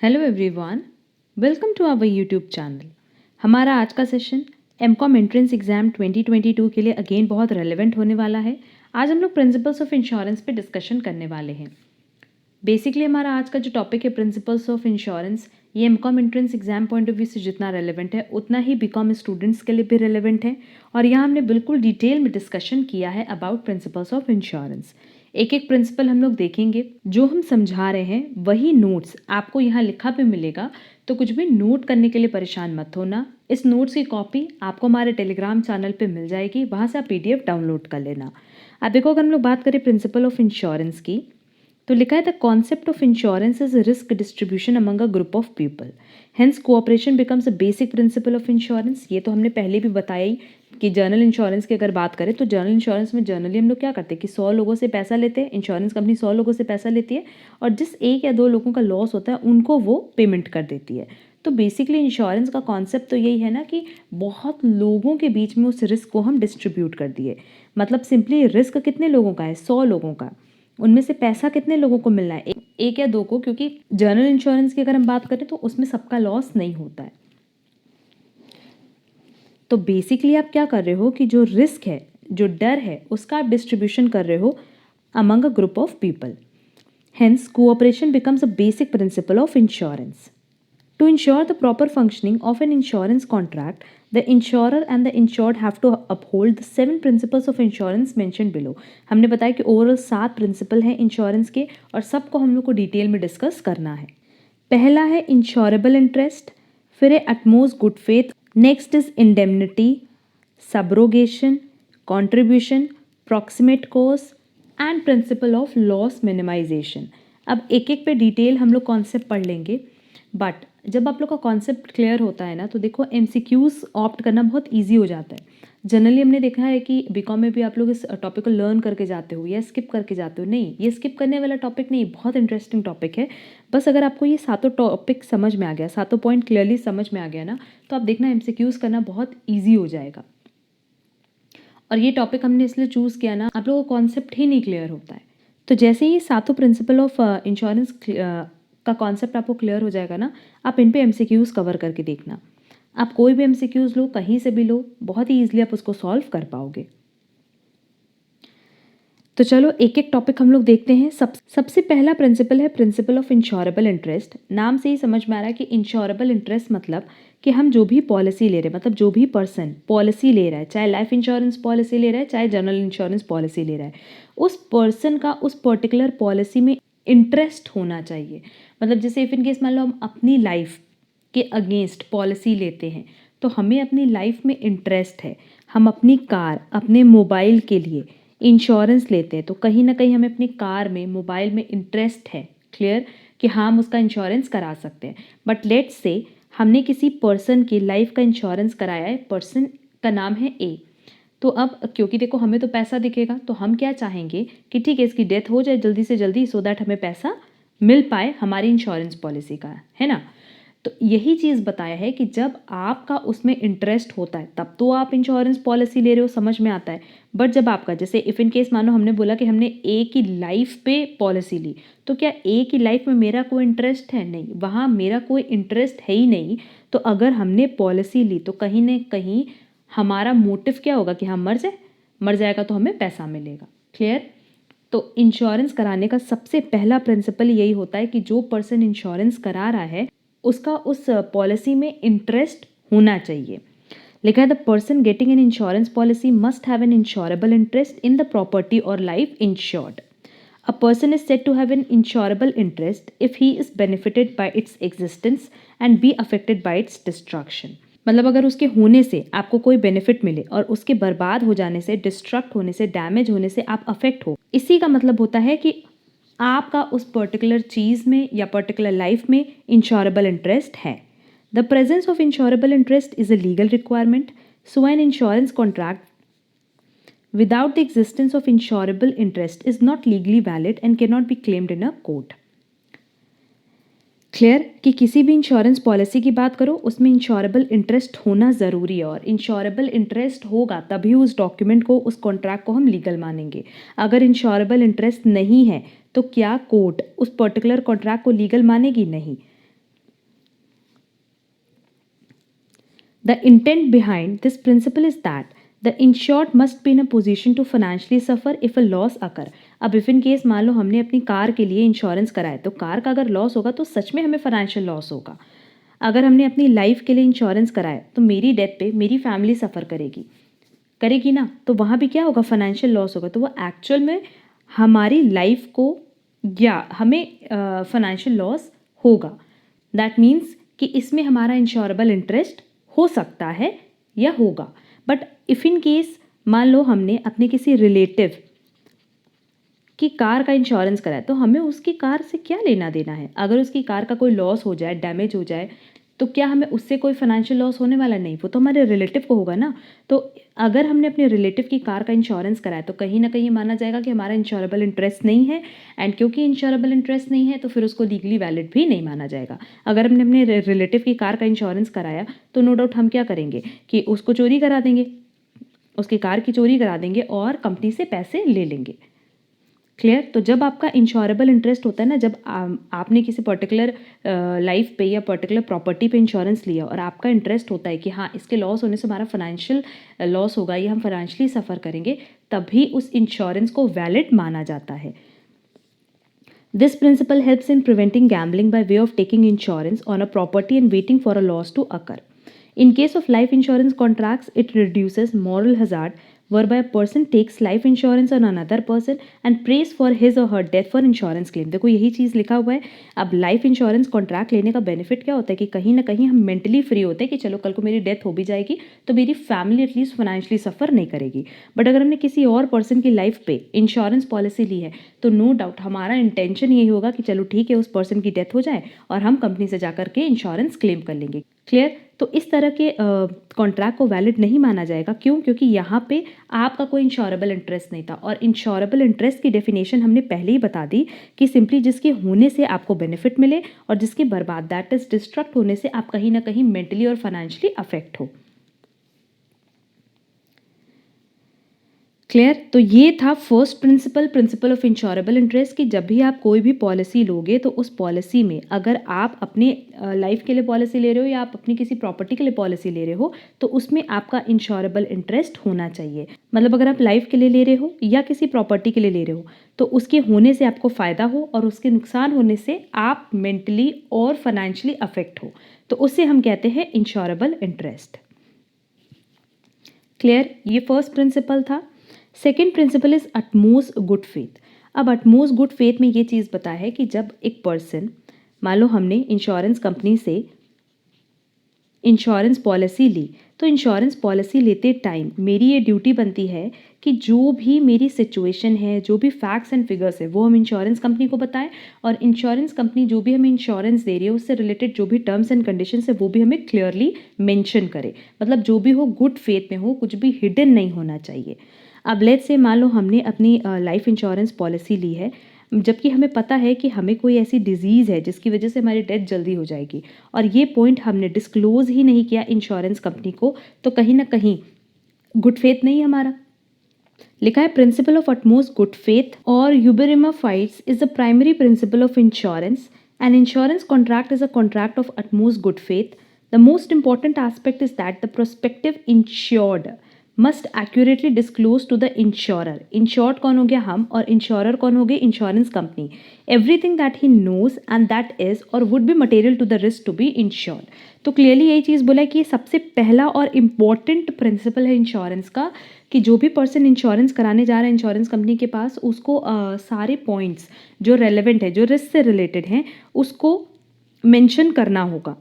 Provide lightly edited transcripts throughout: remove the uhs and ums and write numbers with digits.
Hello everyone, welcome to our YouTube channel. हमारा आज का सेशन एमकॉम एंट्रेंस एग्जाम 2022 के लिए अगेन बहुत रेलेवेंट होने वाला है। आज हम लोग प्रिंसिपल्स ऑफ इंश्योरेंस पे डिस्कशन करने वाले हैं। बेसिकली हमारा आज का जो टॉपिक है प्रिंसिपल्स ऑफ इंश्योरेंस, ये MCom entrance exam point of view से जितना रेलेवेंट है उतना ही बीकॉम स्टूडेंट्स के लिए भी रेलेवेंट है। और यहाँ हमने बिल्कुल डिटेल में डिस्कशन किया है अबाउट प्रिंसिपल्स ऑफ इंश्योरेंस। एक एक प्रिंसिपल हम लोग देखेंगे, जो हम समझा रहे हैं वही नोट्स आपको यहाँ लिखा भी मिलेगा, तो कुछ भी नोट करने के लिए परेशान मत होना। इस नोट्स की कॉपी आपको हमारे टेलीग्राम चैनल पे मिल जाएगी, वहाँ से आप PDF डाउनलोड कर लेना। अब देखो, अगर हम लोग बात करें प्रिंसिपल ऑफ इंश्योरेंस की, तो लिखा है the concept of insurance is risk distribution among a group of people, hence cooperation becomes a basic principle of insurance. ये तो हमने पहले भी बताया ही कि जर्नल इंश्योरेंस की अगर बात करें तो जर्नल इंश्योरेंस में जनरली हम लोग क्या करते हैं कि 100 लोगों से पैसा लेते हैं, इंश्योरेंस कंपनी 100 लोगों से पैसा लेती है और जिस एक या दो लोगों का लॉस होता है उनको वो पेमेंट कर देती है। तो बेसिकली इंश्योरेंस का कॉन्सेप्ट तो यही है ना कि बहुत लोगों के बीच में उस रिस्क को हम डिस्ट्रीब्यूट कर दिए। मतलब सिंपली रिस्क कितने लोगों का है, 100 लोगों का, उनमें से पैसा कितने लोगों को मिलना है, एक या दो को, क्योंकि जनरल इंश्योरेंस की अगर हम बात करें तो उसमें सबका लॉस नहीं होता है। तो बेसिकली आप क्या कर रहे हो कि जो रिस्क है, जो डर है, उसका आप डिस्ट्रीब्यूशन कर रहे हो among a group of people. Hence cooperation becomes a basic principle of insurance. To ensure the proper functioning of an insurance contract, the insurer and the insured have to uphold the 7 principles of insurance mentioned below. हमने बताया कि overall 7 principal हैं insurance के और सबको हम लोग को डिटेल में डिस्कस करना है। पहला है इंश्योरेबल इंटरेस्ट, फिर है utmost good faith, next is indemnity, subrogation, contribution, proximate cause and principle of loss minimisation. अब एक एक पे डिटेल हम लोग कॉन्सेप्ट पढ़ लेंगे, बट जब आप लोग का कॉन्सेप्ट क्लियर होता है ना तो देखो MCQs ऑप्ट करना बहुत इजी हो जाता है। जनरली हमने देखा है कि बीकॉम में भी आप लोग इस टॉपिक को लर्न करके जाते हो या स्किप करके जाते हो। नहीं, ये स्किप करने वाला टॉपिक नहीं, बहुत इंटरेस्टिंग टॉपिक है। बस अगर आपको ये सातों टॉपिक समझ में आ गया, सातों पॉइंट क्लियरली समझ में आ गया ना, तो आप देखना MCQs करना बहुत ईजी हो जाएगा। और ये टॉपिक हमने इसलिए चूज़ किया ना, आप लोगों को कॉन्सेप्ट ही नहीं क्लियर होता है। तो जैसे ही सातों प्रिंसिपल ऑफ इंश्योरेंस का कॉन्सेप्ट आपको क्लियर हो जाएगा ना, आप इन पे MCQs कवर करके देखना। आप कोई भी MCQs लो, कहीं से भी लो, बहुत ही ईजिली आप उसको सॉल्व कर पाओगे। तो चलो एक एक टॉपिक हम लोग देखते हैं। सबसे पहला प्रिंसिपल है प्रिंसिपल ऑफ इंश्योरेबल इंटरेस्ट। नाम से ही समझ में आ रहा है कि इंश्योरेबल इंटरेस्ट मतलब कि हम जो भी पॉलिसी ले रहे हैं, मतलब जो भी पर्सन पॉलिसी ले रहा है, चाहे लाइफ इंश्योरेंस पॉलिसी ले रहा है, चाहे जनरल इंश्योरेंस पॉलिसी ले रहा है, उस पर्सन का उस पर्टिकुलर पॉलिसी में इंटरेस्ट होना चाहिए। मतलब जैसे इफ इन केस मान लो हम अपनी लाइफ के अगेंस्ट पॉलिसी लेते हैं तो हमें अपनी लाइफ में इंटरेस्ट है। हम अपनी कार, अपने मोबाइल के लिए इंश्योरेंस लेते हैं तो कहीं ना कहीं हमें अपनी कार में, मोबाइल में इंटरेस्ट है, क्लियर, कि हाँ हम उसका इंश्योरेंस करा सकते हैं। बट लेट्स से हमने किसी पर्सन की लाइफ का इंश्योरेंस कराया है, पर्सन का नाम है A। तो अब क्योंकि देखो हमें तो पैसा दिखेगा तो हम क्या चाहेंगे कि ठीक है इसकी डेथ हो जाए जल्दी से जल्दी, सो दैट हमें पैसा मिल पाए हमारी इंश्योरेंस पॉलिसी का, है ना। तो यही चीज़ बताया है कि जब आपका उसमें इंटरेस्ट होता है तब तो आप इंश्योरेंस पॉलिसी ले रहे हो, समझ में आता है। बट जब आपका, जैसे इफ़ इन केस मानो हमने बोला कि हमने A की लाइफ पे पॉलिसी ली, तो क्या A की लाइफ में मेरा कोई इंटरेस्ट है? नहीं, वहाँ मेरा कोई इंटरेस्ट है ही नहीं। तो अगर हमने पॉलिसी ली तो कहीं ना कहीं हमारा मोटिव क्या होगा कि हम मर जाएगा तो हमें पैसा मिलेगा, क्लियर। तो इंश्योरेंस कराने का सबसे पहला प्रिंसिपल यही होता है कि जो पर्सन इंश्योरेंस करा रहा है उसका उस पॉलिसी में इंटरेस्ट होना चाहिए। लिखा है the person getting an insurance policy must have an insurable interest in the property और life insured. A person is said to have an insurable interest if he is benefited by its existence and be affected by its destruction. मतलब अगर उसके होने से आपको कोई benefit मिले और उसके बर्बाद हो जाने से, डिस्ट्रक्ट होने से, डैमेज होने से आप अफेक्ट हो, इसी का मतलब होता है कि आपका उस पर्टिकुलर चीज़ में या पर्टिकुलर लाइफ में इंश्योरेबल इंटरेस्ट है। The presence of insurable interest is a legal requirement, so N insurance contract without the existence of insurable interest is not legally valid and cannot be claimed in a court। Clear कि किसी भी insurance policy की बात करो उसमें insurable interest होना ज़रूरी है, और इंश्योरेबल इंटरेस्ट होगा तभी उस डॉक्यूमेंट को, उस कॉन्ट्रैक्ट को हम लीगल मानेंगे। अगर इंश्योरेबल इंटरेस्ट नहीं है तो क्या कोर्ट उस पर्टिकुलर कॉन्ट्रैक्ट को लीगल मानेगी? नहीं। The intent behind this principle is that the insured must be in a position to financially suffer if a loss occur. अब इफ इन केस मान लो हमने अपनी कार के लिए इंश्योरेंस कराया, तो कार का अगर लॉस होगा तो सच में हमें फाइनेंशियल लॉस होगा। अगर हमने अपनी लाइफ के लिए इंश्योरेंस कराया तो मेरी डेथ पे मेरी फैमिली सफ़र करेगी ना, तो वहाँ भी क्या होगा, फाइनेंशियल लॉस होगा। तो वो एक्चुअल में हमारी लाइफ को या हमें फाइनेंशियल लॉस होगा। दैट मीन्स कि इसमें हमारा इंश्योरेबल इंटरेस्ट हो सकता है या होगा। बट इफ़ इन केस मान लो हमने अपने किसी रिलेटिव की कार का इंश्योरेंस कराया, तो हमें उसकी कार से क्या लेना देना है। अगर उसकी कार का कोई लॉस हो जाए, डैमेज हो जाए, तो क्या हमें उससे कोई फाइनेंशियल लॉस होने वाला नहीं, वो तो हमारे रिलेटिव को होगा ना। तो अगर हमने अपने रिलेटिव की कार का इंश्योरेंस कराया तो कहीं ना कहीं माना जाएगा कि हमारा इंश्योरेबल इंटरेस्ट नहीं है, एंड क्योंकि इंश्योरेबल इंटरेस्ट नहीं है तो फिर उसको लीगली वैलिड भी नहीं माना जाएगा। अगर हमने अपने रिलेटिव की कार का इंश्योरेंस कराया तो नो डाउट हम क्या करेंगे कि उसको चोरी करा देंगे, उसकी कार की चोरी करा देंगे और कंपनी से पैसे ले लेंगे। क्लियर। तो जब आपका इंश्योरेबल इंटरेस्ट होता है ना, जब आपने किसी पर्टिकुलर लाइफ पे या पर्टिकुलर प्रॉपर्टी पे इंश्योरेंस लिया और आपका इंटरेस्ट होता है कि हाँ इसके लॉस होने से हमारा फाइनेंशियल लॉस होगा या हम फाइनेंशियली सफ़र करेंगे, तभी उस इंश्योरेंस को वैलिड माना जाता है। This principle helps in preventing gambling by way of taking insurance on a property and waiting for a loss to occur. In case of life insurance contracts, it reduces moral hazard whereby a person takes life insurance on another person and prays for his or her death for insurance claim. देखो यही चीज़ लिखा हुआ है। अब life insurance contract लेने का benefit क्या होता है कि कहीं ना कहीं हम मेंटली फ्री होते हैं कि चलो कल को मेरी डेथ हो भी जाएगी तो मेरी फैमिली एटलीस्ट फाइनेंशियली सफ़र नहीं करेगी। बट अगर हमने किसी और पर्सन की लाइफ पे इंश्योरेंस पॉलिसी ली है तो नो डाउट हमारा इंटेंशन यही होगा कि चलो ठीक है उस पर्सन की डेथ हो जाए और हम कंपनी से जाकर के इंश्योरेंस क्लेम कर लेंगे। क्लियर। तो इस तरह के कॉन्ट्रैक्ट को वैलिड नहीं माना जाएगा। क्यों? क्योंकि यहाँ पे आपका कोई इंश्योरेबल इंटरेस्ट नहीं था, और इंश्योरेबल इंटरेस्ट की डेफिनेशन हमने पहले ही बता दी कि सिंपली जिसके होने से आपको बेनिफिट मिले और जिसके बर्बाद दैट इज डिस्ट्रक्ट होने से आप कहीं ना कहीं मेंटली और फाइनेंशियली अफेक्ट हो। क्लियर। तो ये था first principle of insurable interest कि जब भी आप कोई भी पॉलिसी लोगे तो उस पॉलिसी में अगर आप अपने लाइफ के लिए पॉलिसी ले रहे हो या आप अपनी किसी प्रॉपर्टी के लिए पॉलिसी ले रहे हो तो उसमें आपका इंश्योरेबल इंटरेस्ट होना चाहिए। मतलब अगर आप लाइफ के लिए ले रहे हो या किसी प्रॉपर्टी के लिए ले रहे हो तो उसके होने से आपको फ़ायदा हो और उसके नुकसान होने से आप मेंटली और फाइनेंशियली अफेक्ट हो, तो उससे हम कहते हैं इंश्योरेबल इंटरेस्ट। क्लियर। ये फर्स्ट प्रिंसिपल था। Second principle is utmost good faith. अब अटमोस्ट गुड फेथ में ये चीज़ पता है कि जब एक पर्सन, मान लो हमने इंश्योरेंस कंपनी से इंश्योरेंस पॉलिसी ली, तो इंश्योरेंस पॉलिसी लेते टाइम मेरी ये ड्यूटी बनती है कि जो भी मेरी सिचुएशन है, जो भी फैक्ट्स एंड फिगर्स है वो हम इंश्योरेंस कंपनी को बताएं, और इंश्योरेंस कंपनी जो भी हमें इंश्योरेंस दे रही है उससे रिलेटेड जो भी टर्म्स एंड कंडीशंस है वो भी हमें क्लियरली मेंशन करे। मतलब जो भी हो गुड फेथ में हो, कुछ भी हिडन नहीं होना चाहिए। अब लेट्स से मान लो हमने अपनी लाइफ इंश्योरेंस पॉलिसी ली है, जबकि हमें पता है कि हमें कोई ऐसी डिजीज़ है जिसकी वजह से हमारी डेथ जल्दी हो जाएगी, और ये पॉइंट हमने डिस्क्लोज़ ही नहीं किया इंश्योरेंस कंपनी को, तो कहीं ना कहीं गुड फेथ नहीं हमारा। लिखा है principle of utmost good faith और uberrima fides is the primary principle of insurance. An insurance contract is a contract of utmost good faith. The most important aspect is that the prospective insured must accurately disclose to the insurer. Insured कौन हो गया? हम, और insurer कौन हो गई? Insurance company. Everything that he knows and that is और would be material to the risk to be insured. तो क्लियरली यही चीज़ बोला है कि ये सबसे पहला और इम्पॉर्टेंट प्रिंसिपल है इंश्योरेंस का कि जो भी पर्सन इंश्योरेंस कराने जा रहा है इंश्योरेंस कंपनी के पास, उसको सारे पॉइंट्स जो रेलेवेंट है, जो रिस्क से रिलेटेड हैं, उसको मेंशन करना होगा।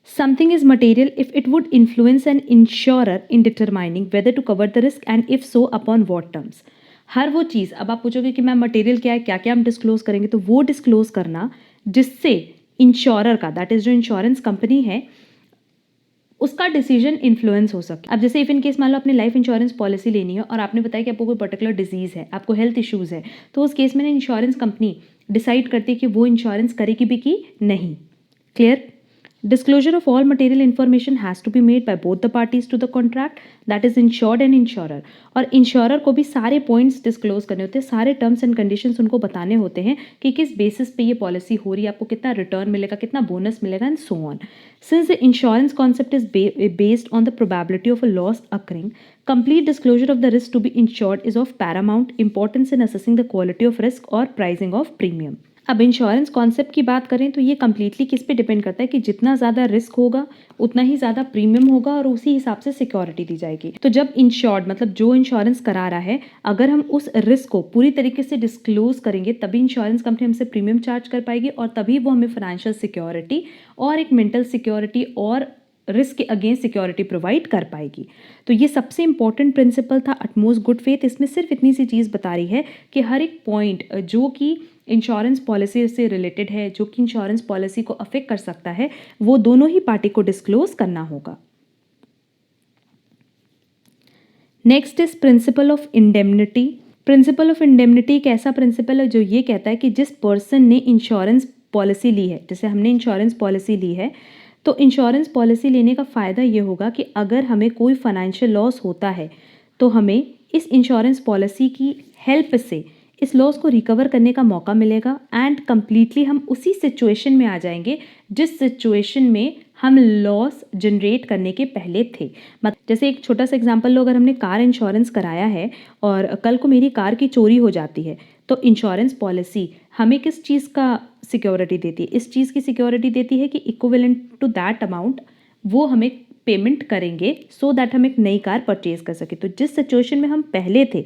Something is material if it would influence an insurer in determining whether to cover the risk and if so upon what terms. हर वो चीज़, अब आप पूछोगे कि मैम मटेरियल क्या है, क्या क्या हम डिस्क्लोज करेंगे, तो वो डिस्क्लोज करना जिससे इंश्योरर का, दैट इज जो इंश्योरेंस कंपनी है, उसका डिसीजन इन्फ्लुएंस हो सके। अब जैसे इफ इन केस मान लो अपनी लाइफ इंश्योरेंस पॉलिसी लेनी है और आपने बताया कि आपको कोई पर्टिकुलर डिजीज़ है, आपको हेल्थ इश्यूज़ है, तो उस केस में इंश्योरेंस कंपनी डिसाइड करती है कि वो इंश्योरेंस करेगी भी कि नहीं। Clear. Disclosure of all material information has to be made by both the parties to the contract, that is insured and insurer. और इंश्योरर को भी सारे पॉइंट्स डिस्क्लोज करने होते हैं, सारे टर्म्स एंड कंडीशंस उनको बताने होते हैं कि किस बेसिस पे ये पॉलिसी हो रही है, आपको कितना रिटर्न मिलेगा, कितना बोनस मिलेगा and so on. Since the insurance concept is based on the probability of a loss occurring, complete disclosure of the risk to be insured is of paramount importance in assessing the quality of risk or pricing of premium. अब insurance concept की बात करें तो ये completely किस पे depend करता है कि जितना ज़्यादा रिस्क होगा उतना ही ज़्यादा प्रीमियम होगा और उसी हिसाब से सिक्योरिटी दी जाएगी. तो जब इंश्योर्ड मतलब जो इंश्योरेंस करा रहा है, अगर हम उस रिस्क को पूरी तरीके से डिस्क्लोज करेंगे तभी इंश्योरेंस कंपनी हमसे प्रीमियम चार्ज कर पाएगी और तभी वो हमें फाइनेंशियल सिक्योरिटी और एक मेंटल सिक्योरिटी और रिस्क के अगेंस्ट सिक्योरिटी प्रोवाइड कर पाएगी. तो ये सबसे इंपॉर्टेंट प्रिंसिपल था अटमोस्ट गुड फेथ. इसमें सिर्फ इतनी सी चीज़ बता रही है कि हर एक पॉइंट जो कि इंश्योरेंस पॉलिसी से रिलेटेड है, जो कि इंश्योरेंस पॉलिसी को अफेक्ट कर सकता है, वो दोनों ही पार्टी को डिस्क्लोज करना होगा. Next is principal of indemnity. Principal of indemnity एक ऐसा प्रिंसिपल है जो ये कहता है कि जिस पर्सन ने इंश्योरेंस पॉलिसी ली है, जैसे हमने इंश्योरेंस पॉलिसी ली है, तो इंश्योरेंस पॉलिसी लेने का फ़ायदा ये होगा कि अगर हमें कोई फाइनेंशियल लॉस होता है तो हमें इस इंश्योरेंस पॉलिसी की हेल्प से इस लॉस को रिकवर करने का मौका मिलेगा एंड कम्प्लीटली हम उसी सिचुएशन में आ जाएंगे जिस सिचुएशन में हम लॉस जनरेट करने के पहले थे. जैसे एक छोटा सा एग्जांपल लो, अगर हमने कार इंश्योरेंस कराया है और कल को मेरी कार की चोरी हो जाती है तो इंश्योरेंस पॉलिसी हमें किस चीज़ का सिक्योरिटी देती है? इस चीज़ की सिक्योरिटी देती है कि इक्विवेलेंट टू दैट अमाउंट वो हमें पेमेंट करेंगे सो दैट हम एक नई कार परचेज कर सकें. तो जिस सिचुएशन में हम पहले थे,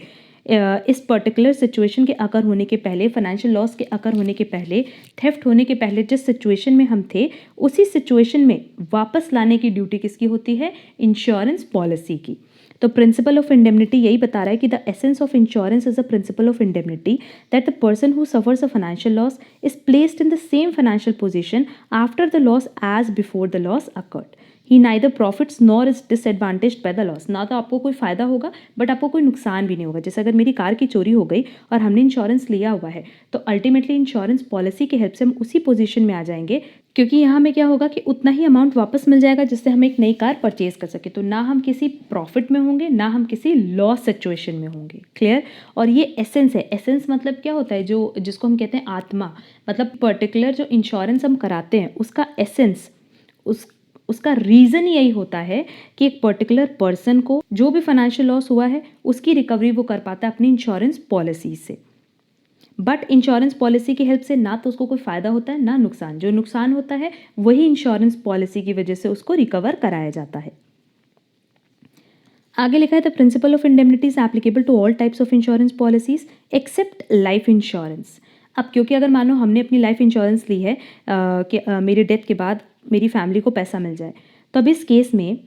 इस पर्टिकुलर सिचुएशन के अकर होने के पहले, फाइनेंशियल लॉस के अकर होने के पहले, थेफ्ट होने के पहले जिस सिचुएशन में हम थे, उसी सिचुएशन में वापस लाने की ड्यूटी किसकी होती है? इंश्योरेंस पॉलिसी की. तो प्रिंसिपल ऑफ इंडेमनिटी यही बता रहा है कि the essence of insurance is a principle of indemnity that the person who suffers a financial loss is placed in the same financial position after the loss as before the loss occurred. He neither profits nor is disadvantage by the loss. ना तो आपको कोई फ़ायदा होगा but आपको कोई नुकसान भी नहीं होगा. जैसे अगर मेरी कार की चोरी हो गई और हमने इंश्योरेंस लिया हुआ है तो अल्टीमेटली इंश्योरेंस पॉलिसी की हेल्प से हम उसी पोजीशन में आ जाएंगे, क्योंकि यहाँ हमें क्या होगा कि उतना ही अमाउंट वापस मिल जाएगा जिससे हम एक नई कार परचेज कर सके. तो ना हम किसी प्रॉफिट में होंगे ना हम किसी लॉस सिचुएशन में होंगे. क्लियर? और ये एसेंस है. एसेंस मतलब क्या होता है? जो जिसको हम कहते हैं आत्मा. मतलब पर्टिकुलर जो इंश्योरेंस हम कराते हैं उसका एसेंस, उसका रीज़न यही होता है कि एक पर्टिकुलर पर्सन को जो भी फाइनेंशियल लॉस हुआ है उसकी रिकवरी वो कर पाता है अपनी इंश्योरेंस पॉलिसी से. बट इंश्योरेंस पॉलिसी की हेल्प से ना तो उसको कोई फ़ायदा होता है ना नुकसान. जो नुकसान होता है वही इंश्योरेंस पॉलिसी की वजह से उसको रिकवर कराया जाता है. आगे लिखा है the principle of indemnity is applicable to all types of insurance policies except life insurance. अब क्योंकि अगर मान लो हमने अपनी लाइफ इंश्योरेंस ली है कि मेरी डेथ के बाद मेरी फैमिली को पैसा मिल जाए, तो अब इस केस में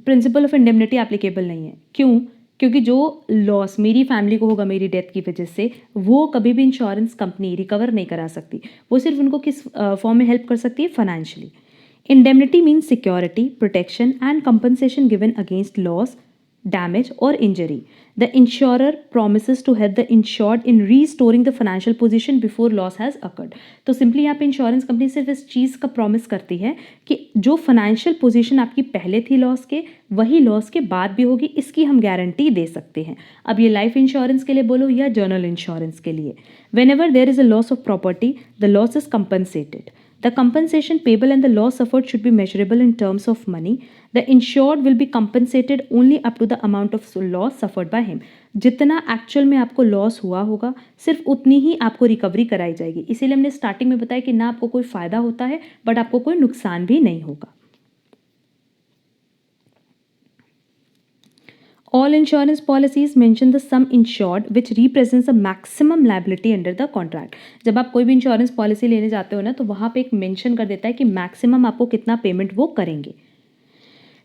प्रिंसिपल ऑफ इंडेमनिटी एप्लीकेबल नहीं है. क्यों? क्योंकि जो लॉस मेरी फैमिली को होगा मेरी डेथ की वजह से वो कभी भी इंश्योरेंस कंपनी रिकवर नहीं करा सकती. वो सिर्फ उनको किस फॉर्म में हेल्प कर सकती है? Financially. Indemnity means security, protection, and compensation given against loss, damage, or injury. The insurer promises to help the insured in restoring the financial position before loss has occurred. तो simply यहाँ पे insurance company सिर्फ इस चीज़ का promise करती है कि जो फाइनेंशियल पोजीशन आपकी पहले थी लॉस के, वही लॉस के बाद भी होगी, इसकी हम गारंटी दे सकते हैं. अब ये लाइफ इंश्योरेंस के लिए बोलो या जर्नल इंश्योरेंस के लिए, whenever there is a loss of property, the loss is compensated. The compensation payable and the loss suffered should be measurable in terms of money. The insured will be compensated only up to the amount of loss suffered by him. जितना actual में आपको loss हुआ होगा सिर्फ उतनी ही आपको recovery कराई जाएगी. इसीलिए हमने स्टार्टिंग में बताया कि ना आपको कोई फ़ायदा होता है बट आपको कोई नुकसान भी नहीं होगा. All insurance policies mention the sum insured which represents the maximum liability under the contract. जब आप कोई भी इंश्योरेंस पॉलिसी लेने जाते हो ना तो वहाँ पे एक मेंशन कर देता है कि मैक्सिमम आपको कितना पेमेंट वो करेंगे.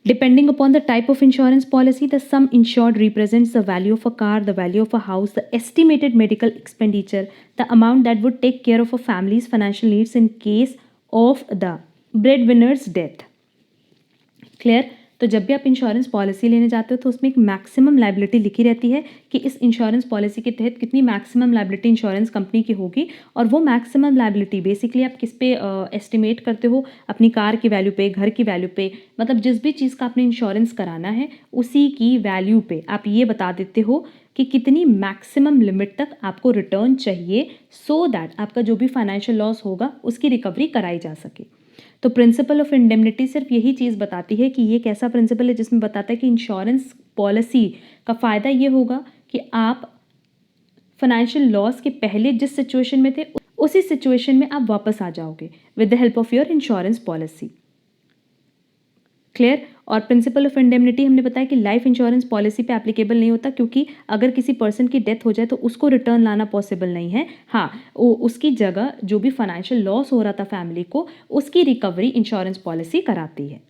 Depending upon the type of insurance policy, the sum insured represents the value of a car, the value of a house, the estimated medical expenditure, the amount that would take care of a family's financial needs in case of the breadwinner's death. Clear? तो जब भी आप insurance policy लेने जाते हो तो उसमें एक मैक्सिमम लायबिलिटी लिखी रहती है कि इस इंश्योरेंस पॉलिसी के तहत कितनी मैक्सिमम लायबिलिटी इंश्योरेंस कंपनी की होगी, और वो मैक्सिमम लायबिलिटी बेसिकली आप किस पे एस्टिमेट करते हो, अपनी कार की वैल्यू पे, घर की वैल्यू पे, मतलब जिस भी चीज़ का आपने इंश्योरेंस कराना है उसी की वैल्यू पे आप ये बता देते हो कि कितनी मैक्सिमम लिमिट तक आपको रिटर्न चाहिए, सो दैट आपका जो भी फाइनेंशियल लॉस होगा उसकी रिकवरी कराई जा सके। तो प्रिंसिपल ऑफ इंडेमनिटी सिर्फ यही चीज़ बताती है कि ये एक ऐसा प्रिंसिपल है जिसमें बताता है कि इंश्योरेंस पॉलिसी का फ़ायदा ये होगा कि आप फाइनेंशियल लॉस के पहले जिस सिचुएशन में थे उसी सिचुएशन में आप वापस आ जाओगे with the help of your insurance policy. Clear. और प्रिंसिपल ऑफ इंडेमनिटी हमने बताया कि लाइफ इंश्योरेंस पॉलिसी पे एप्लीकेबल नहीं होता, क्योंकि अगर किसी पर्सन की डेथ हो जाए तो उसको रिटर्न लाना पॉसिबल नहीं है। हाँ, उसकी जगह जो भी फाइनेंशियल लॉस हो रहा था फैमिली को, उसकी रिकवरी इंश्योरेंस पॉलिसी कराती है।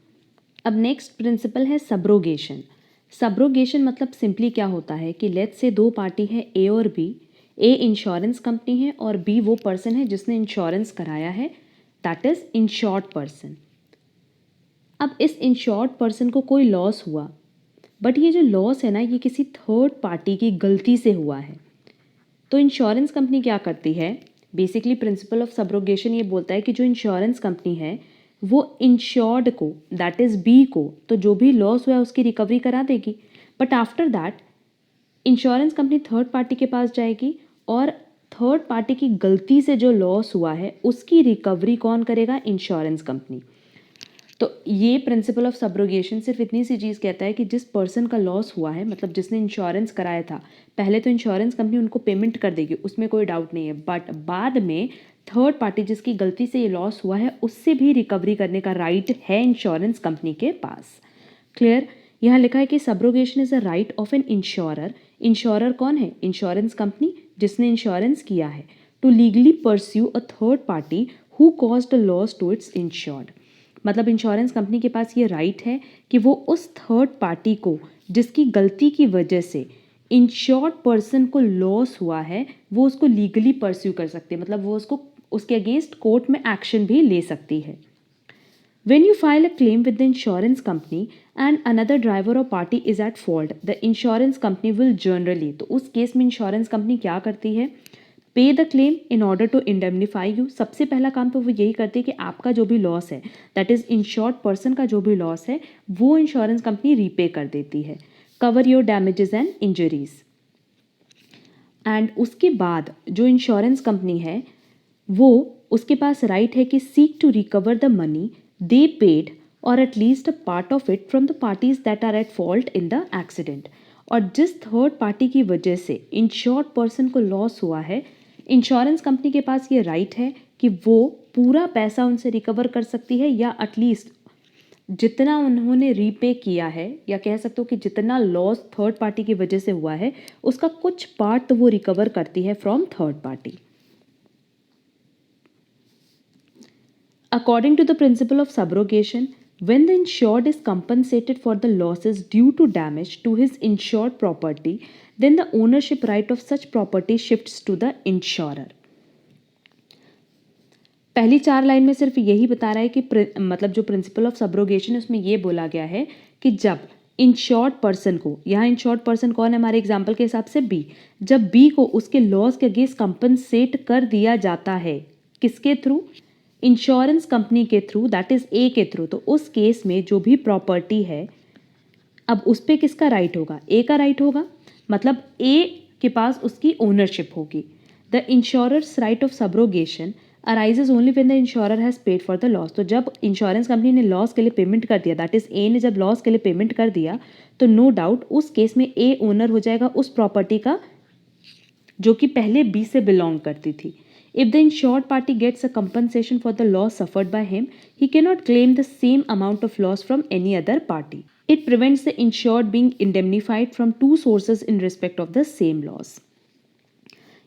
अब नेक्स्ट प्रिंसिपल है सब्रोगेशन। सब्रोगेशन मतलब सिंपली क्या होता है कि लेट्स से दो पार्टी है ए और बी। ए इंश्योरेंस कंपनी है और बी वो पर्सन है जिसने इंश्योरेंस कराया है, दैट इज इंश्योर्ड पर्सन। अब इस इंश्योर्ड पर्सन को कोई लॉस हुआ, बट ये जो लॉस है ना ये किसी थर्ड पार्टी की गलती से हुआ है। तो इंश्योरेंस कंपनी क्या करती है, बेसिकली प्रिंसिपल ऑफ सब्रोगेशन ये बोलता है कि जो इंश्योरेंस कंपनी है वो इंश्योर्ड को, दैट इज़ बी को, तो जो भी लॉस हुआ है उसकी रिकवरी करा देगी। But after that insurance company third party के पास जाएगी और थर्ड पार्टी की गलती से जो लॉस हुआ है उसकी रिकवरी कौन करेगा, इंश्योरेंस कंपनी। तो ये प्रिंसिपल ऑफ सब्रोगेशन सिर्फ इतनी सी चीज़ कहता है कि जिस पर्सन का लॉस हुआ है, मतलब जिसने इंश्योरेंस कराया था, पहले तो इंश्योरेंस कंपनी उनको पेमेंट कर देगी, उसमें कोई डाउट नहीं है, बट बाद में थर्ड पार्टी जिसकी गलती से ये लॉस हुआ है उससे भी रिकवरी करने का राइट है इंश्योरेंस कंपनी के पास। क्लियर। यहाँ लिखा है कि subrogation is a right of an insurer. Insurer कौन है, इंश्योरेंस कंपनी जिसने इंश्योरेंस किया है, to legally pursue a third party who caused a loss to its insured. मतलब इंश्योरेंस कंपनी के पास ये राइट है कि वो उस थर्ड पार्टी को जिसकी गलती की वजह से इंश्योर्ड पर्सन को लॉस हुआ है वो उसको लीगली परस्यू कर सकती है, मतलब वो उसके अगेंस्ट कोर्ट में एक्शन भी ले सकती है। When you file a claim with the insurance company and another driver or party is at fault, the insurance company will generally, तो उस केस में इंश्योरेंस कंपनी क्या करती है, pay the claim in order to indemnify you. सबसे पहला काम तो वो यही करती है कि आपका जो भी लॉस है, दैट इज इंश्योर्ड पर्सन का जो भी लॉस है वो इंश्योरेंस कंपनी रीपे कर देती है, cover your damages and injuries. And उसके बाद जो इंश्योरेंस कंपनी है वो, उसके पास राइट है कि seek to recover the money they paid और at least a part of it from the parties that are at fault in the accident. और जिस थर्ड पार्टी की वजह से इंश्योर्ड पर्सन को लॉस हुआ है, इंश्योरेंस कंपनी के पास ये राइट है कि वो पूरा पैसा उनसे रिकवर कर सकती है, या एटलीस्ट जितना उन्होंने रीपे किया है, या कह सकते हो कि जितना लॉस थर्ड पार्टी की वजह से हुआ है उसका कुछ पार्ट तो वो रिकवर करती है from third party. According to the principle of subrogation, when the insured is compensated for the losses due to damage to his insured property, then the ownership right of such property shifts to the insurer. पहली चार line में सिर्फ यही बता रहा है कि मतलब जो प्रिंसिपल ऑफ सब्रोगेशन है उसमें ये बोला गया है कि जब इंश्योर्ड पर्सन को, यहाँ इंश्योर्ड पर्सन कौन है हमारे एग्जाम्पल के हिसाब से बी, जब बी को उसके लॉस के अगेंस्ट कंपनसेट कर दिया जाता है, किसके थ्रू, इंश्योरेंस कंपनी के थ्रू, दैट इज ए के थ्रू, तो उस केस में जो भी प्रॉपर्टी है अब उस पर किसका राइट होगा, ए का राइट होगा, मतलब ए के पास उसकी ओनरशिप होगी। The insurers right of subrogation arises only when the insurer has paid for the loss. तो जब इंश्योरेंस कंपनी ने लॉस के लिए पेमेंट कर दिया, दैट इज ए ने जब लॉस के लिए पेमेंट कर दिया, तो नो डाउट उस केस में ए ओनर हो जाएगा उस प्रॉपर्टी का जो कि पहले बी से बिलोंग करती थी। If the insured party gets a compensation for the loss suffered by him, he cannot claim the same amount of loss from any other party. It prevents the insured being indemnified from two sources in respect of the same loss.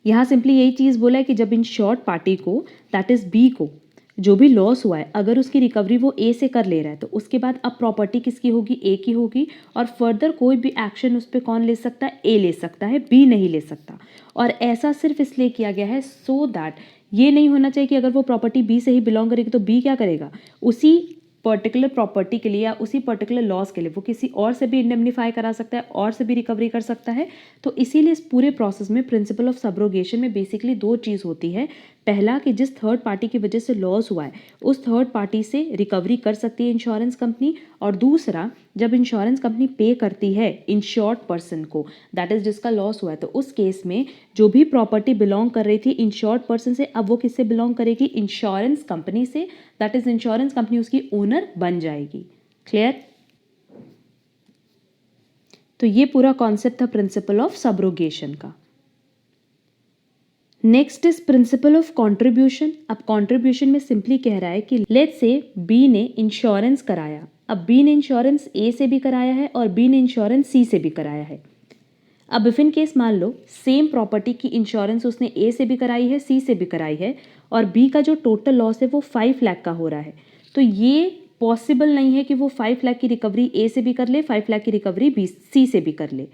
यहाँ simply यही चीज़ बोला है कि जब insured party को, that is B को, जो भी लॉस हुआ है अगर उसकी रिकवरी वो ए से कर ले रहा है तो उसके बाद अब प्रॉपर्टी किसकी होगी, ए की होगी, और फर्दर कोई भी एक्शन उस पर कौन ले सकता है, ए ले सकता है, बी नहीं ले सकता। और ऐसा सिर्फ इसलिए किया गया है सो दैट ये नहीं होना चाहिए कि अगर वो प्रॉपर्टी बी से ही बिलोंग करेगी तो बी क्या करेगा, उसी पर्टिकुलर प्रॉपर्टी के लिए या उसी पर्टिकुलर लॉस के लिए वो किसी और से भी इंडेमनीफाई करा सकता है और से भी रिकवरी कर सकता है। तो इसीलिए इस पूरे प्रोसेस में प्रिंसिपल ऑफ सब्रोगेशन में बेसिकली दो चीज़ होती है। पहला कि जिस थर्ड पार्टी की वजह से लॉस हुआ है उस थर्ड पार्टी से रिकवरी कर सकती है इंश्योरेंस कंपनी, और दूसरा जब इंश्योरेंस कंपनी पे करती है इंश्योर्ड पर्सन को, दैट इज जिसका लॉस हुआ है, तो उस केस में जो भी प्रॉपर्टी बिलोंग कर रही थी इंश्योर्ड पर्सन से अब वो किससे बिलोंग करेगी, इंश्योरेंस कंपनी से, दैट इज इंश्योरेंस कंपनी उसकी ओनर बन जाएगी। क्लियर? तो ये पूरा कॉन्सेप्ट था प्रिंसिपल ऑफ सब्रोगेशन का। Next is principle of contribution. अब कॉन्ट्रीब्यूशन में सिंपली कह रहा है कि लेट्स से बी ने इंश्योरेंस कराया, अब बी ने इंश्योरेंस ए से भी कराया है और बी ने इंश्योरेंस सी से भी कराया है। अब इफ इन केस मान लो सेम प्रॉपर्टी की इंश्योरेंस उसने ए से भी कराई है सी से भी कराई है और बी का जो टोटल लॉस है वो 5 लाख का हो रहा है, तो ये पॉसिबल नहीं है कि वो 5 लाख की रिकवरी ए से भी कर ले, 5 लाख की रिकवरी बी सी से भी कर ले।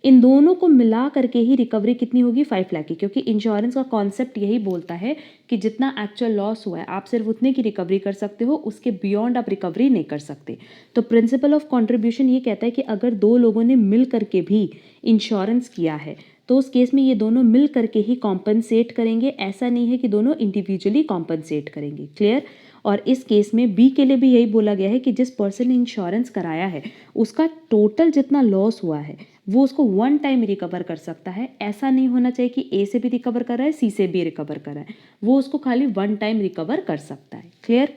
इन दोनों को मिला करके ही रिकवरी कितनी होगी, 5 लाख की, क्योंकि इंश्योरेंस का कॉन्सेप्ट यही बोलता है कि जितना एक्चुअल लॉस हुआ है आप सिर्फ उतने की रिकवरी कर सकते हो, उसके बियॉन्ड आप रिकवरी नहीं कर सकते। तो प्रिंसिपल ऑफ कॉन्ट्रीब्यूशन ये कहता है कि अगर दो लोगों ने मिल करके भी इंश्योरेंस किया है तो उस केस में ये दोनों मिल करके ही कॉम्पनसेट करेंगे, ऐसा नहीं है कि दोनों इंडिविजुअली कॉम्पनसेट करेंगे। क्लियर? और इस केस में बी के लिए भी यही बोला गया है कि जिस पर्सन ने इंश्योरेंस कराया है उसका टोटल जितना लॉस हुआ है वो उसको वन टाइम रिकवर कर सकता है। ऐसा नहीं होना चाहिए कि ए से भी रिकवर कर रहा है सी से भी रिकवर कर रहा है, वो उसको खाली वन टाइम रिकवर कर सकता है। क्लियर?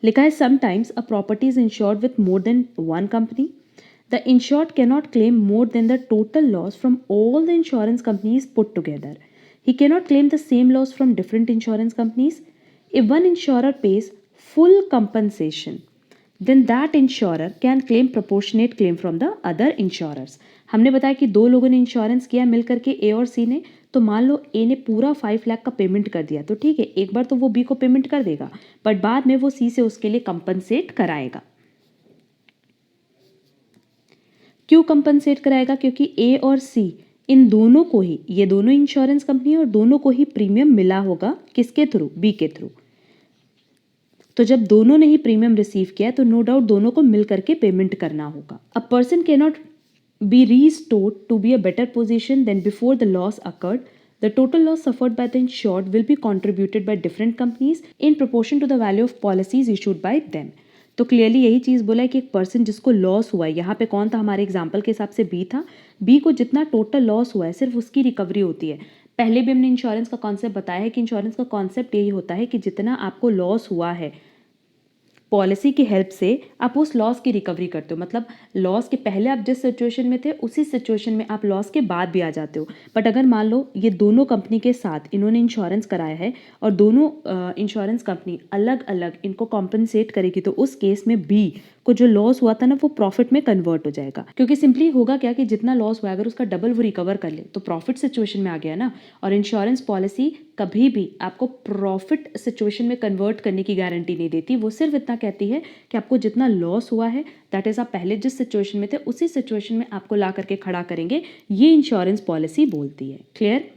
लिखा है sometimes a property is insured with more than one company, the insured cannot claim more than the total loss from all the insurance companies put together, he cannot claim the same loss from different insurance companies. If one insurer pays full compensation, then that insurer can claim proportionate claim from the other insurers. हमने बताया कि दो लोगों ने insurance किया मिल करके ए और सी ने, तो मान लो ए ने पूरा 5 लाख का पेमेंट कर दिया तो ठीक है, एक बार तो वो बी को पेमेंट कर देगा बट बाद में वो सी से उसके लिए कंपनसेट कराएगा। क्यों कंपनसेट कराएगा? क्योंकि ए और सी इन दोनों को ही, ये दोनों इंश्योरेंस कंपनी और दोनों को ही प्रीमियम मिला होगा, किसके थ्रू? बी के थ्रू। तो जब दोनों ने ही प्रीमियम रिसीव किया तो नो डाउट दोनों को मिल करके पेमेंट करना होगा। A person can not be restored to be a better position than before the loss occurred, the total loss suffered by the insured will be contributed by different companies in proportion to the value of policies issued by them. तो clearly यही चीज़ बोला है कि एक person जिसको loss हुआ है, यहाँ पे कौन था? हमारे एग्जाम्पल के हिसाब से बी था। बी को जितना टोटल लॉस हुआ है सिर्फ उसकी रिकवरी होती है। पहले भी हमने इंश्योरेंस का कॉन्सेप्ट बताया है कि इंश्योरेंस का कॉन्सेप्ट यही होता है कि जितना आपको लॉस हुआ है पॉलिसी की हेल्प से आप उस लॉस की रिकवरी करते हो, मतलब लॉस के पहले आप जिस सिचुएशन में थे उसी सिचुएशन में आप लॉस के बाद भी आ जाते हो। बट अगर मान लो ये दोनों कंपनी के साथ इन्होंने इंश्योरेंस कराया है और दोनों इंश्योरेंस कंपनी अलग अलग इनको कॉम्पनसेट करेगी, तो उस केस में बी को जो लॉस हुआ था ना वो प्रॉफिट में कन्वर्ट हो जाएगा। क्योंकि सिंपली होगा क्या कि जितना लॉस हुआ अगर उसका डबल वो रिकवर कर ले तो प्रॉफिट सिचुएशन में आ गया ना। और इंश्योरेंस पॉलिसी कभी भी आपको प्रॉफिट सिचुएशन में कन्वर्ट करने की गारंटी नहीं देती, वो सिर्फ इतना कहती है कि आपको जितना लॉस हुआ है दैट इज आप पहले जिस सिचुएशन में थे उसी सिचुएशन में आपको ला करके खड़ा करेंगे, ये इंश्योरेंस पॉलिसी बोलती है। क्लियर?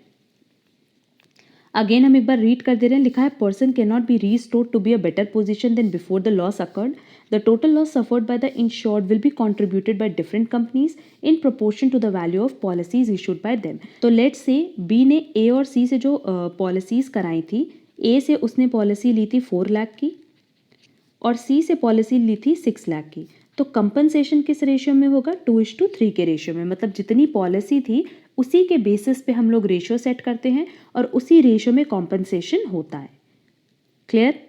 अगेन हम एक बार रीड कर दे रहे हैं। लिखा है person can not be restored to be a better position than before the loss occurred, the total loss suffered by the insured will be contributed by different companies in proportion to the value of policies issued by them. तो let's say B ने A और सी से जो policies कराई थी, ए से उसने policy ली थी 4 लाख की और सी से पॉलिसी ली थी 6 लाख की। तो कंपनसेशन किस रेशियो में होगा? 2:3 के रेशियो में, मतलब जितनी पॉलिसी थी उसी के बेसिस पे हम लोग रेशियो सेट करते हैं और उसी रेशियो में कॉम्पनसेशन होता है। क्लियर?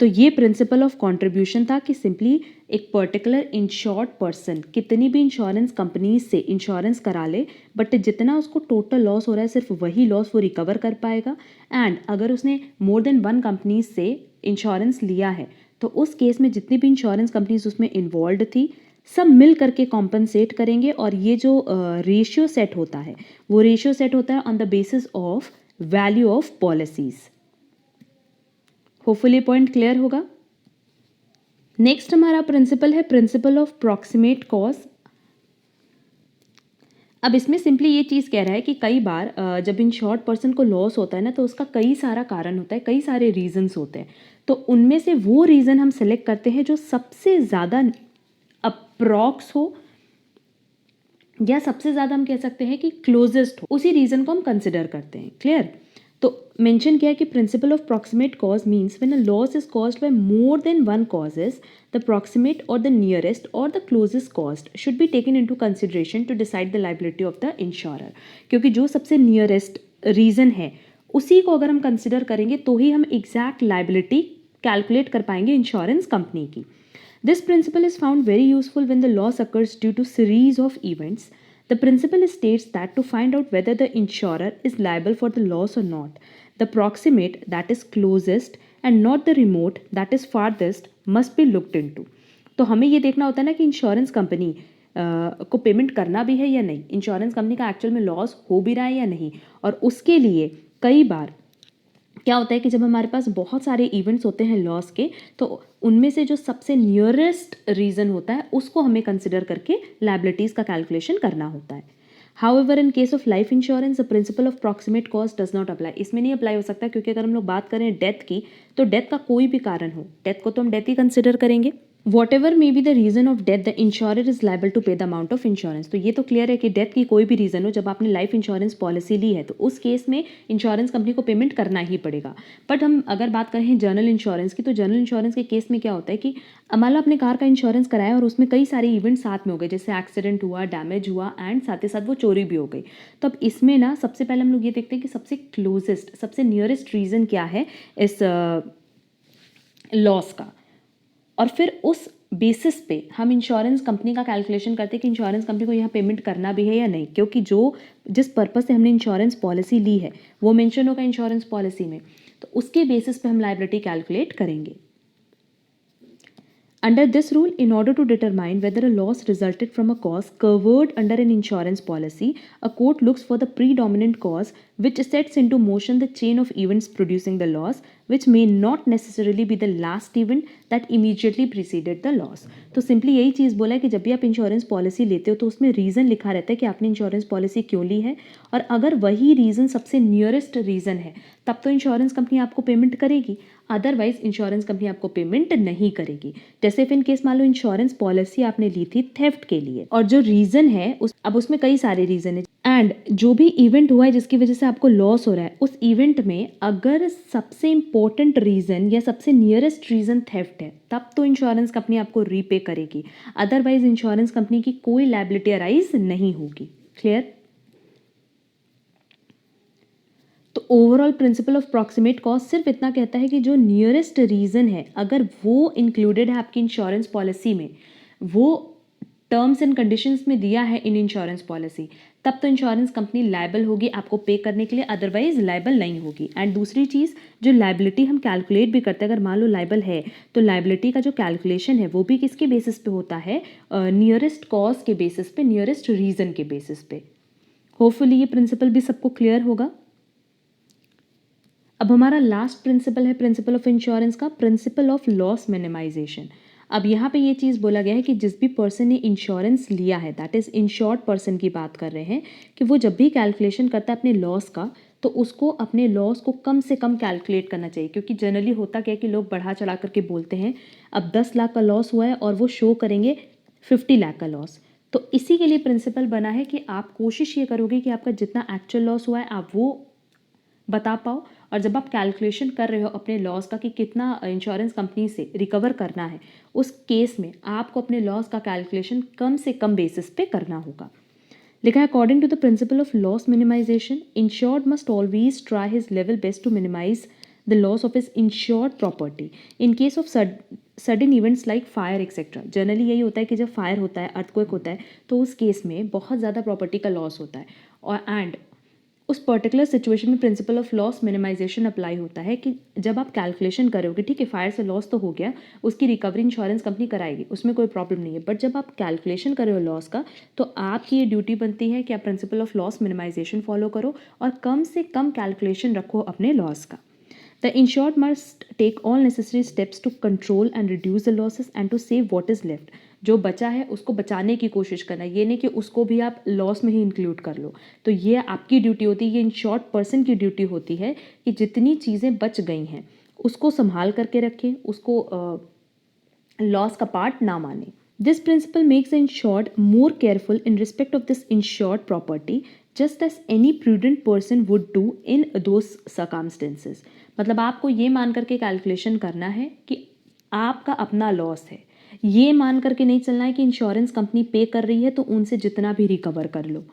तो ये प्रिंसिपल ऑफ कंट्रीब्यूशन था कि सिंपली एक पर्टिकुलर इंश्योर्ड पर्सन कितनी भी इंश्योरेंस कंपनीज से इंश्योरेंस करा ले बट जितना उसको टोटल लॉस हो रहा है सिर्फ वही लॉस वो रिकवर कर पाएगा। एंड अगर उसने मोर देन वन कंपनीज से इंश्योरेंस लिया है तो उस केस में जितनी भी इंश्योरेंस कंपनीज उसमें इन्वॉल्व थी सब मिल करके कॉम्पनसेट करेंगे। और ये जो रेशियो सेट होता है वो रेशियो सेट होता है on the basis of value of policies. Hopefully point clear होगा। नेक्स्ट हमारा प्रिंसिपल है प्रिंसिपल ऑफ प्रॉक्सिमेट कॉज। अब इसमें सिंपली ये चीज़ कह रहा है कि कई बार जब इंश्योर्ड पर्सन को लॉस होता है ना, तो उसका कई सारा कारण होता है, कई सारे रीजंस होते हैं। तो उनमें से वो रीज़न हम सेलेक्ट करते हैं जो सबसे ज़्यादा अप्रॉक्स हो, या सबसे ज़्यादा हम कह सकते हैं कि क्लोजेस्ट हो, उसी रीज़न को हम कंसिडर करते हैं। क्लियर? तो मेंशन किया है कि principle of proximate cause means when a loss is caused by more than one causes, the proximate और द नियरेस्ट और the closest cost should be taken into consideration to decide the liability of the insurer. क्योंकि जो सबसे nearest reason है उसी को अगर हम कंसिडर करेंगे तो ही हम एग्जैक्ट लायबिलिटी कैलकुलेट कर पाएंगे इंश्योरेंस कंपनी की। This principle is found very useful when the loss occurs due to series of events. The principle states that to find out whether the insurer is liable for the loss or not, the proximate, that is closest, and not the remote, that is farthest, must be looked into. तो हमें ये देखना होता है ना कि insurance company को payment करना भी है या नहीं, इंश्योरेंस कंपनी का एक्चुअल में लॉस हो भी रहा है या नहीं। और उसके लिए कई बार क्या होता है कि जब हमारे पास बहुत सारे इवेंट्स होते हैं लॉस के, तो उनमें से जो सबसे नियरेस्ट रीज़न होता है उसको हमें कंसिडर करके लायबिलिटीज़ का कैलकुलेशन करना होता है। However in case of life insurance the principle of proximate cause does not apply. इसमें नहीं अप्लाई हो सकता, क्योंकि अगर हम लोग बात करें डेथ की, तो डेथ का कोई भी कारण हो, डेथ को तो हम डेथ ही कंसिडर करेंगे। Whatever may be the reason of death, the insurer is liable to pay the amount of insurance. तो ये तो क्लियर है कि डेथ की कोई भी रीज़न हो, जब आपने लाइफ इंश्योरेंस पॉलिसी ली है तो उस केस में इंश्योरेंस कंपनी को पेमेंट करना ही पड़ेगा। बट हम अगर बात करें जनरल इंश्योरेंस की, तो जनरल इंश्योरेंस के केस में क्या होता है कि मान लो आपने कार का इंश्योरेंस कराया और उसमें कई सारे इवेंट साथ में हो गए, जैसे एक्सीडेंट हुआ, डैमेज हुआ, एंड साथ ही साथ वो चोरी भी हो गई। तो अब इसमें ना सबसे पहले हम लोग ये देखते हैं कि सबसे क्लोजेस्ट, सबसे नियरेस्ट रीज़न क्या है इस लॉस का, और फिर उस बेसिस पे हम इंश्योरेंस कंपनी का कैलकुलेशन करते हैं कि इंश्योरेंस कंपनी को यहाँ पेमेंट करना भी है या नहीं, क्योंकि जिस पर्पस से हमने इंश्योरेंस पॉलिसी ली है वो मेंशन होगा इंश्योरेंस पॉलिसी में, तो उसके बेसिस पे हम लायबिलिटी कैलकुलेट करेंगे। Under this rule, in order to determine whether a loss resulted from a cause covered under an insurance policy, a court looks for the predominant cause which sets into motion the chain of events producing the loss, which may not necessarily be the last event that immediately preceded the loss. तो simply यही चीज़ बोला है कि जब भी आप insurance policy लेते हो तो उसमें रीज़न लिखा रहता है कि आपने इंश्योरेंस पॉलिसी क्यों ली है, और अगर वही रीज़न सबसे नियरेस्ट रीज़न है तब तो इंश्योरेंस कंपनी आपको पेमेंट करेगी, अदरवाइज इंश्योरेंस कंपनी आपको पेमेंट नहीं करेगी। जैसे इफ इन केस मान लो इंश्योरेंस पॉलिसी आपने ली थी थेफ्ट के लिए, और जो रीज़न है अब उसमें कई सारे रीज़न है, एंड जो भी इवेंट हुआ है जिसकी वजह से आपको लॉस हो रहा है, उस इवेंट में अगर सबसे इंपॉर्टेंट रीज़न या सबसे नियरेस्ट रीज़न थेफ्ट है, तब तो इंश्योरेंस कंपनी आपको रीपे करेगी, अदरवाइज इंश्योरेंस कंपनी की कोई लायबिलिटी अराइज नहीं होगी। क्लियर? तो overall principle of proximate cost सिर्फ इतना कहता है कि जो नियरेस्ट रीज़न है अगर वो इंक्लूडेड है आपकी इंश्योरेंस पॉलिसी में, वो टर्म्स एंड कंडीशंस में दिया है इन इंश्योरेंस पॉलिसी, तब तो इंश्योरेंस कंपनी लायबल होगी आपको पे करने के लिए, अदरवाइज लायबल नहीं होगी। एंड दूसरी चीज़, जो लायबिलिटी हम कैलकुलेट भी करते हैं, अगर मान लो लायबल है तो लायबिलिटी का जो कैलकुलेशन है वो भी किसके बेसिस पे होता है, नियरेस्ट कॉज के बेसिस पे, नियरेस्ट रीज़न के बेसिस पे। होपफुली ये प्रिंसिपल भी सबको क्लियर होगा। अब हमारा लास्ट प्रिंसिपल है प्रिंसिपल ऑफ इंश्योरेंस का, प्रिंसिपल ऑफ लॉस मिनिमाइजेशन। अब यहाँ पे ये चीज़ बोला गया है कि जिस भी पर्सन ने इंश्योरेंस लिया है, दैट इज़ इंश्योर्ड पर्सन की बात कर रहे हैं, कि वो जब भी कैलकुलेशन करता है अपने लॉस का, तो उसको अपने लॉस को कम से कम कैलकुलेट करना चाहिए। क्योंकि जनरली होता क्या है कि लोग बढ़ा चढ़ा करके बोलते हैं, अब 10 लाख का लॉस हुआ है और वो शो करेंगे 50 लाख का लॉस। तो इसी के लिए प्रिंसिपल बना है कि आप कोशिश ये करोगे कि आपका जितना एक्चुअल लॉस हुआ है आप वो बता पाओ, और जब आप कैलकुलेशन कर रहे हो अपने लॉस का कि कितना इंश्योरेंस कंपनी से रिकवर करना है, उस केस में आपको अपने लॉस का कैलकुलेशन कम से कम बेसिस पे करना होगा। लिखा है according to the principle of loss minimisation, insured must always try his level best to minimise the loss of his insured property in case of sudden events like fire etcetera. Generally यही होता है कि जब fire होता है, earthquake होता है, तो उस केस में बहुत ज़्यादा प्रॉपर्टी का लॉस होता है, और एंड उस पर्टिकुलर सिचुएशन में principle of loss minimisation apply होता है कि जब आप कैलकुलेशन करोगे, ठीक है फायर से लॉस तो हो गया, उसकी रिकवरी इंश्योरेंस कंपनी कराएगी, उसमें कोई प्रॉब्लम नहीं है, बट जब आप कैलकुलेशन कर रहे हो लॉस का, तो आपकी ये ड्यूटी बनती है कि आप principle of loss minimisation follow करो और कम से कम कैलकुलेशन रखो अपने लॉस का। The insured must take all necessary steps to control and reduce the losses and to save what is left. जो बचा है उसको बचाने की कोशिश करना, ये नहीं कि उसको भी आप लॉस में ही इंक्लूड कर लो। तो ये आपकी ड्यूटी होती है, ये इंश्योर्ड पर्सन की ड्यूटी होती है कि जितनी चीज़ें बच गई हैं उसको संभाल करके रखें, उसको लॉस का पार्ट ना माने। This principle makes the insured more careful in respect of this insured property just as any prudent person would do in those circumstances. मतलब आपको ये मान करके कैलकुलेशन करना है कि आपका अपना लॉस है, ये मान करके नहीं चलना है कि इंश्योरेंस कंपनी पे कर रही है तो उनसे जितना भी रिकवर कर लो।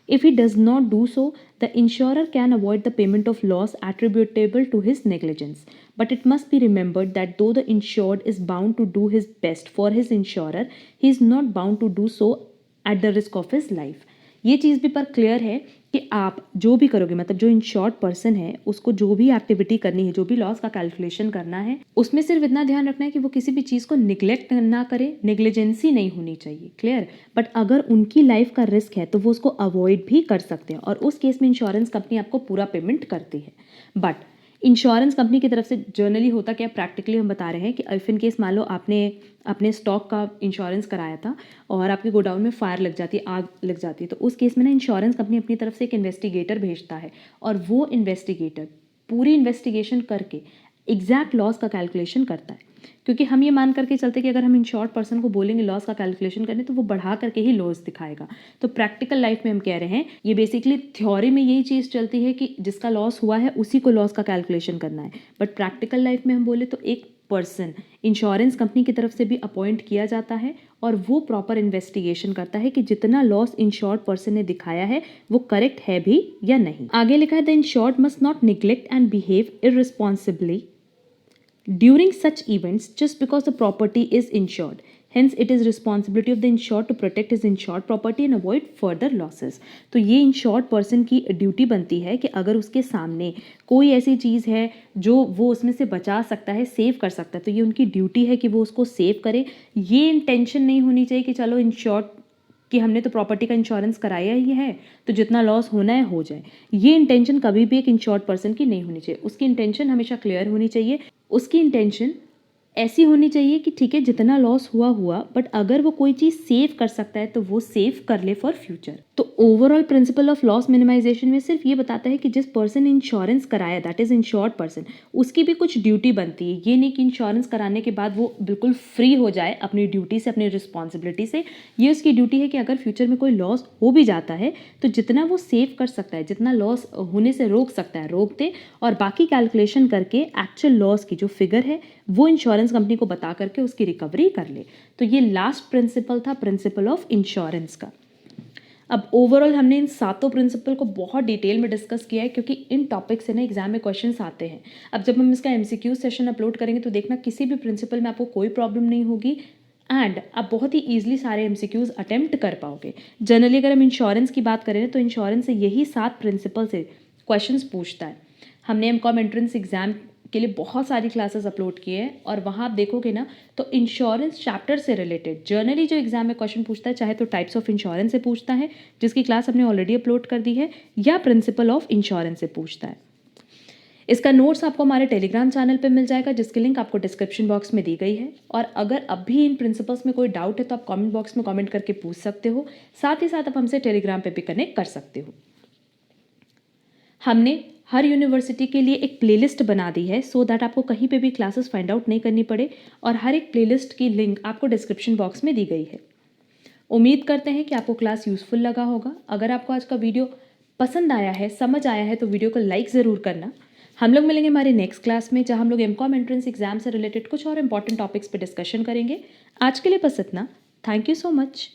If he does not do so, the insurer can avoid the payment of loss attributable to his negligence. But it must be remembered that though the insured is bound to do his best for his insurer, he is not bound to do so at the risk of his life. ये चीज़ भी पर clear है कि आप जो भी करोगे, मतलब जो इंश्योर्ड पर्सन है उसको जो भी एक्टिविटी करनी है, जो भी लॉस का कैलकुलेशन करना है, उसमें सिर्फ इतना ध्यान रखना है कि वो किसी भी चीज़ को निगलेक्ट ना करे, नेग्लिजेंसी नहीं होनी चाहिए, क्लियर। बट अगर उनकी लाइफ का रिस्क है तो वो उसको अवॉइड भी कर सकते हैं और उस केस में इंश्योरेंस कंपनी आपको पूरा पेमेंट करती है। बट इंश्योरेंस कंपनी की तरफ से जर्नली होता क्या, प्रैक्टिकली हम बता रहे हैं कि इफ़ इन केस मान लो आपने अपने स्टॉक का इंश्योरेंस कराया था और आपके गोडाउन में फायर लग जाती है, आग लग जाती है, तो उस केस में ना इंश्योरेंस कंपनी अपनी तरफ से एक इन्वेस्टिगेटर भेजता है और वो इन्वेस्टिगेटर पूरी इन्वेस्टिगेशन करके एग्जैक्ट लॉस का कैलकुलेशन करता है। क्योंकि हम ये मान करके चलते कि अगर हम इंश्योर्ड पर्सन को बोलेंगे लॉस का कैलकुलेशन करने तो वो बढ़ा करके ही लॉस दिखाएगा। तो प्रैक्टिकल लाइफ में हम कह रहे हैं, ये बेसिकली थ्योरी में यही चीज़ चलती है कि जिसका लॉस हुआ है उसी को लॉस का कैलकुलेशन करना है, बट प्रैक्टिकल लाइफ में हम बोले तो एक पर्सन इंश्योरेंस कंपनी की तरफ से भी अपॉइंट किया जाता है और वो प्रॉपर इन्वेस्टिगेशन करता है कि जितना लॉस इंश्योर्ड पर्सन ने दिखाया है वो करेक्ट है भी या नहीं। आगे लिखा है the insured must not neglect and behave irresponsibly during such events just because the property is insured. Hence, it is responsibility of the insured to protect his insured property and avoid further losses. तो ये insured person की duty बनती है कि अगर उसके सामने कोई ऐसी चीज़ है जो वो उसमें से बचा सकता है, सेव कर सकता है, तो ये उनकी ड्यूटी है कि वो उसको सेव करे। ये इंटेंशन नहीं होनी चाहिए कि चलो इंश्योर्ड कि हमने तो प्रॉपर्टी का इंश्योरेंस कराया ही है तो जितना लॉस होना है हो जाए। ये इंटेंशन कभी भी एक इंश्योर्ड पर्सन की नहीं होनी चाहिए। उसकी इंटेंशन हमेशा क्लियर होनी चाहिए। उसकी इंटेंशन ऐसी होनी चाहिए कि ठीक है जितना लॉस हुआ, बट अगर वो कोई चीज़ सेव कर सकता है तो वो सेव कर ले फॉर फ्यूचर। तो overall principle of loss minimisation में सिर्फ ये बताता है कि जिस पर्सन ने इंश्योरेंस कराया, दैट इज इंश्योर्ड पर्सन, उसकी भी कुछ ड्यूटी बनती है। ये नहीं कि इंश्योरेंस कराने के बाद वो बिल्कुल फ्री हो जाए अपनी ड्यूटी से, अपनी रिस्पॉन्सिबिलिटी से। ये उसकी ड्यूटी है कि अगर फ्यूचर में कोई लॉस हो भी जाता है तो जितना वो सेव कर सकता है, जितना लॉस होने से रोक सकता है रोक दे, और बाकी कैलकुलेशन करके एक्चुअल लॉस की जो फिगर है वो इंश्योरेंस कंपनी को बता करके उसकी रिकवरी कर ले। तो ये लास्ट प्रिंसिपल था प्रिंसिपल ऑफ इंश्योरेंस का। अब ओवरऑल हमने इन सातों प्रिंसिपल को बहुत डिटेल में डिस्कस किया है क्योंकि इन टॉपिक से ना एग्जाम में क्वेश्चंस आते हैं। अब जब हम इसका एमसीक्यू सेशन अपलोड करेंगे तो देखना किसी भी प्रिंसिपल में आपको कोई प्रॉब्लम नहीं होगी एंड आप बहुत ही ईजिली सारे एमसीक्यूज अटेम्प्ट कर पाओगे। जनरली अगर हम इंश्योरेंस की बात करें तो इंश्योरेंस से यही 7 प्रिंसिपल से क्वेश्चंस पूछता है। हमने एमकॉम एंट्रेंस एग्जाम के लिए बहुत सारी क्लासेस अपलोड किए हैं और वहाँ आप देखोगे ना तो इंश्योरेंस चैप्टर से रिलेटेड जनरली जो एग्जाम में क्वेश्चन पूछता है, चाहे तो टाइप्स ऑफ इंश्योरेंस से पूछता है जिसकी क्लास हमने ऑलरेडी अपलोड कर दी है, या प्रिंसिपल ऑफ इंश्योरेंस से पूछता है। इसका नोट्स आपको हमारे टेलीग्राम चैनल पे मिल जाएगा जिसकी लिंक आपको डिस्क्रिप्शन बॉक्स में दी गई है। और अगर अब भी इन प्रिंसिपल्स में कोई डाउट है तो आप कमेंट बॉक्स में कमेंट करके पूछ सकते हो। साथ ही साथ आप हमसे टेलीग्राम पे भी कनेक्ट कर सकते हो। हमने हर यूनिवर्सिटी के लिए एक प्लेलिस्ट बना दी है सो दैट आपको कहीं पे भी क्लासेस फाइंड आउट नहीं करनी पड़े, और हर एक प्लेलिस्ट की लिंक आपको डिस्क्रिप्शन बॉक्स में दी गई है। उम्मीद करते हैं कि आपको क्लास यूज़फुल लगा होगा। अगर आपको आज का वीडियो पसंद आया है, समझ आया है, तो वीडियो को लाइक ज़रूर करना। हम लोग मिलेंगे हमारे नेक्स्ट क्लास में जहां हम लोग एमकॉम एंट्रेंस एग्जाम से रिलेटेड कुछ और इंपॉर्टेंट टॉपिक्स पे डिस्कशन करेंगे। आज के लिए बस इतना। Thank you so much.